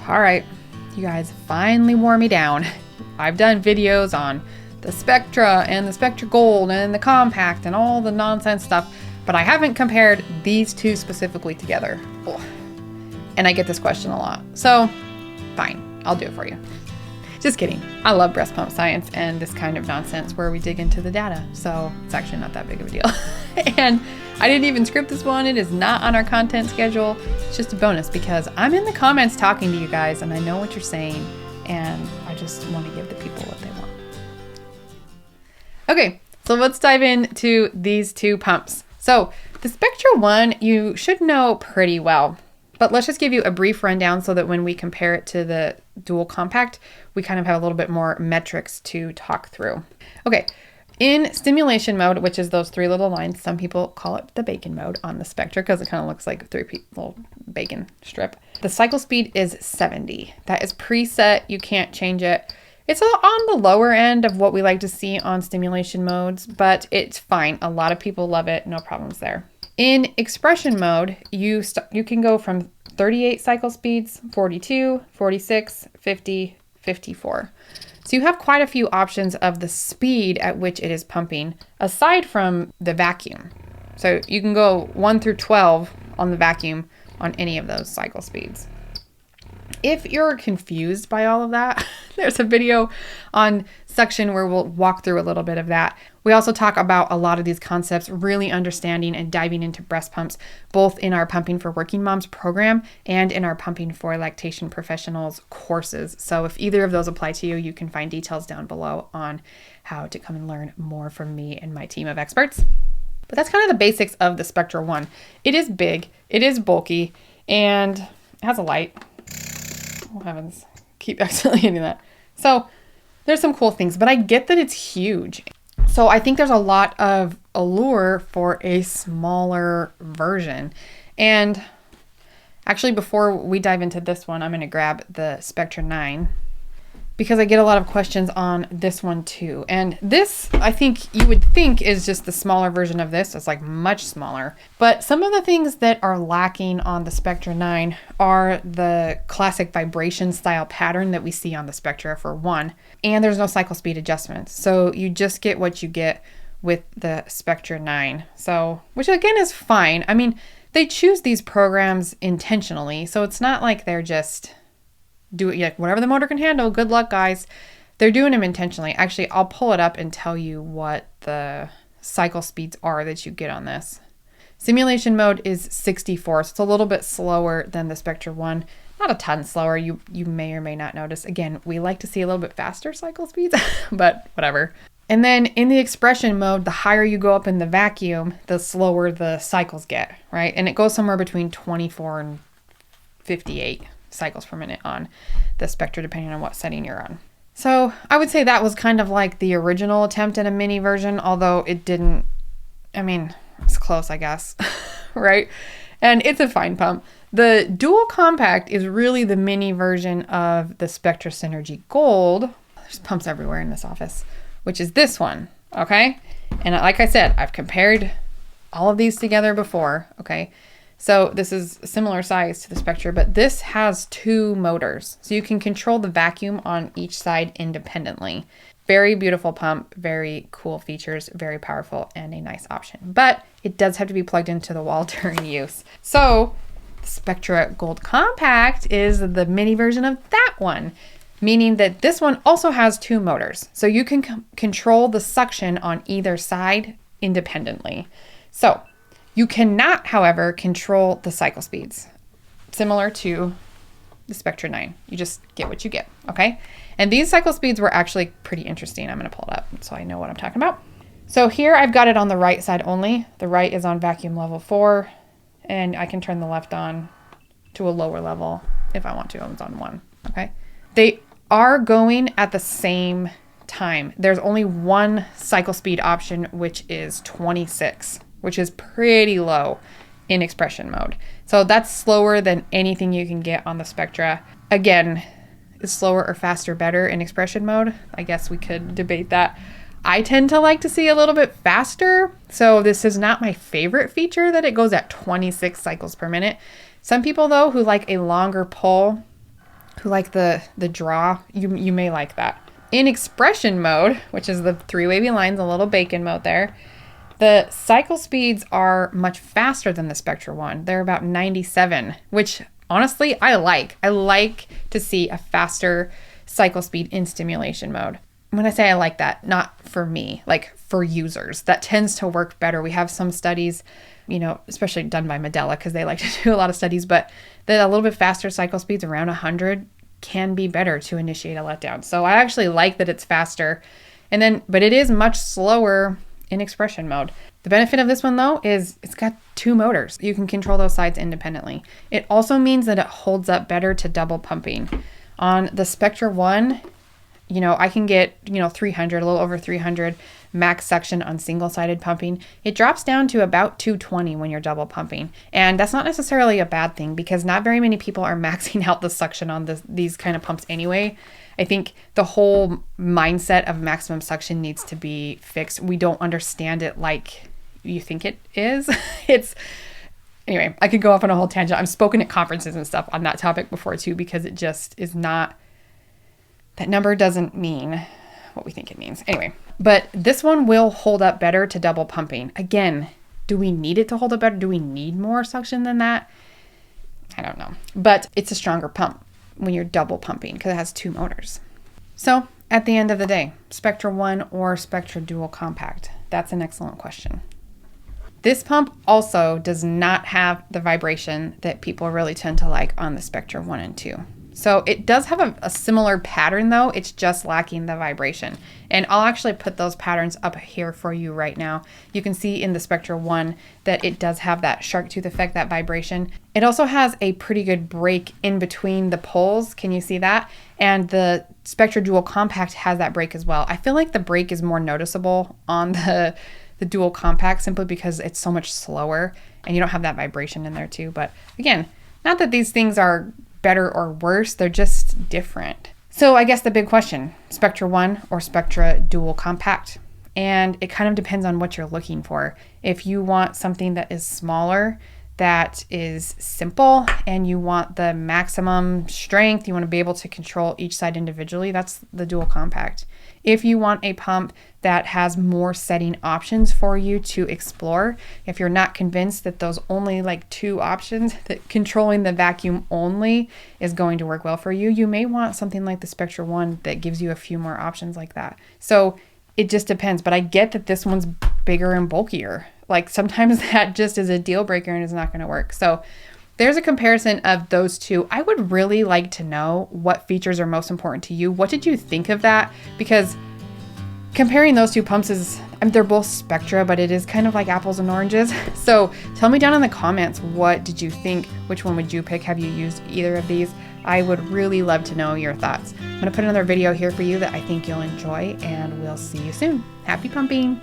All right, you guys finally wore me down. I've done videos on the Spectra and the Spectra Gold and the Compact and all the nonsense stuff, but I haven't compared these two specifically together. Ugh. And I get this question a lot. So fine, I'll do it for you. Just kidding. I love breast pump science and this kind of nonsense where we dig into the data. So it's actually not that big of a deal. And I didn't even script this one. It is not on our content schedule. It's just a bonus because I'm in the comments talking to you guys and I know what you're saying and I just want to give the people what they want. Okay, so let's dive into these two pumps. So the Spectra one, you should know pretty well, but let's just give you a brief rundown so that when we compare it to the Dual Compact, we kind of have a little bit more metrics to talk through. Okay, in stimulation mode, which is those three little lines, some people call it the bacon mode on the Spectra because it kind of looks like a little bacon strip. The cycle speed is 70. That is preset, you can't change it. It's on the lower end of what we like to see on stimulation modes, but it's fine. A lot of people love it, no problems there. In expression mode, you can go from 38 cycle speeds, 42, 46, 50, 54. So you have quite a few options of the speed at which it is pumping, aside from the vacuum. So you can go 1 through 12 on the vacuum on any of those cycle speeds. If you're confused by all of that, there's a video on section where we'll walk through a little bit of that. We also talk about a lot of these concepts, really understanding and diving into breast pumps, both in our Pumping for Working Moms program and in our Pumping for Lactation Professionals courses. So if either of those apply to you, you can find details down below on how to come and learn more from me and my team of experts. But that's kind of the basics of the Spectra one. It is big, it is bulky, and it has a light. Oh heavens, keep accidentally hitting that. So there's some cool things, but I get that it's huge. So I think there's a lot of allure for a smaller version. And actually, before we dive into this one, I'm going to grab the Spectra 9 because I get a lot of questions on this one too. And this, I think you would think is just the smaller version of this. It's like much smaller. But some of the things that are lacking on the Spectra 9 are the classic vibration style pattern that we see on the Spectra for one. And there's no cycle speed adjustments. So you just get what you get with the Spectra 9. So, which again is fine. I mean, they choose these programs intentionally. So it's not like they're just do it like whatever the motor can handle. Good luck, guys. They're doing them intentionally. Actually, I'll pull it up and tell you what the cycle speeds are that you get on this. Simulation mode is 64, so it's a little bit slower than the Spectra 1. Not a ton slower. You may or may not notice. Again, we like to see a little bit faster cycle speeds, but whatever. And then in the expression mode, the higher you go up in the vacuum, the slower the cycles get, right? And it goes somewhere between 24 and 58 cycles per minute on the Spectra, depending on what setting you're on. So I would say that was kind of like the original attempt at a mini version, although it didn't, I mean, it's close, I guess, right? And it's a fine pump. The Dual Compact is really the mini version of the Spectra Synergy Gold. There's pumps everywhere in this office, which is this one, okay? And like I said, I've compared all of these together before, okay? So this is a similar size to the Spectra, but this has two motors. So you can control the vacuum on each side independently. Very beautiful pump, very cool features, very powerful, and a nice option. But it does have to be plugged into the wall during use. So the Spectra Gold Compact is the mini version of that one, meaning that this one also has two motors. So you can control the suction on either side independently. So you cannot, however, control the cycle speeds, similar to the Spectra 9. You just get what you get, okay? And these cycle speeds were actually pretty interesting. I'm going to pull it up so I know what I'm talking about. So here I've got it on the right side only. The right is on vacuum level 4, and I can turn the left on to a lower level if I want to. It's on 1, okay? They are going at the same time. There's only one cycle speed option, which is 26. Which is pretty low in expression mode. So that's slower than anything you can get on the Spectra. Again, is slower or faster better in expression mode? I guess we could debate that. I tend to like to see a little bit faster. So this is not my favorite feature that it goes at 26 cycles per minute. Some people though who like a longer pull, who like the draw, you may like that. In expression mode, which is the 3 wavy lines, a little bacon mode there, the cycle speeds are much faster than the Spectra one. They're about 97, which honestly, I like. I like to see a faster cycle speed in stimulation mode. When I say I like that, not for me, like for users, that tends to work better. We have some studies, especially done by Medela, because they like to do a lot of studies, but that a little bit faster cycle speeds around 100 can be better to initiate a letdown. So I actually like that it's faster. But it is much slower in expression mode. The benefit of this one though is it's got 2 motors. You can control those sides independently. It also means that it holds up better to double pumping. On the Spectra one, I can get, 300, a little over 300 max suction on single-sided pumping. It drops down to about 220 when you're double pumping. And that's not necessarily a bad thing because not very many people are maxing out the suction on these kind of pumps anyway. I think the whole mindset of maximum suction needs to be fixed. We don't understand it like you think it is. Anyway, I could go off on a whole tangent. I've spoken at conferences and stuff on that topic before too, because it just is not, that number doesn't mean what we think it means. Anyway, but this one will hold up better to double pumping. Again, do we need it to hold up better? Do we need more suction than that? I don't know. But it's a stronger pump when you're double pumping because it has 2 motors. So at the end of the day, Spectra 1 or Spectra Dual Compact? That's an excellent question. This pump also does not have the vibration that people really tend to like on the Spectra 1 and 2. So it does have a similar pattern though, it's just lacking the vibration. And I'll actually put those patterns up here for you right now. You can see in the Spectra 1 that it does have that shark tooth effect, that vibration. It also has a pretty good break in between the poles. Can you see that? And the Spectra Dual Compact has that break as well. I feel like the break is more noticeable on the Dual Compact simply because it's so much slower and you don't have that vibration in there too. But again, not that these things are better or worse, they're just different. So I guess the big question, Spectra 1 or Spectra Dual Compact? And it kind of depends on what you're looking for. If you want something that is smaller, that is simple, and you want the maximum strength, you want to be able to control each side individually, that's the Dual Compact. If you want a pump that has more setting options for you to explore, if you're not convinced that those only 2 options, that controlling the vacuum only is going to work well for you, you may want something like the Spectra 1 that gives you a few more options like that. So it just depends, but I get that this one's bigger and bulkier. Sometimes that just is a deal breaker and is not going to work. So there's a comparison of those 2. I would really like to know what features are most important to you. What did you think of that? Because comparing those 2 pumps they're both Spectra, but it is kind of like apples and oranges. So tell me down in the comments, what did you think? Which one would you pick? Have you used either of these? I would really love to know your thoughts. I'm going to put another video here for you that I think you'll enjoy, and we'll see you soon. Happy pumping!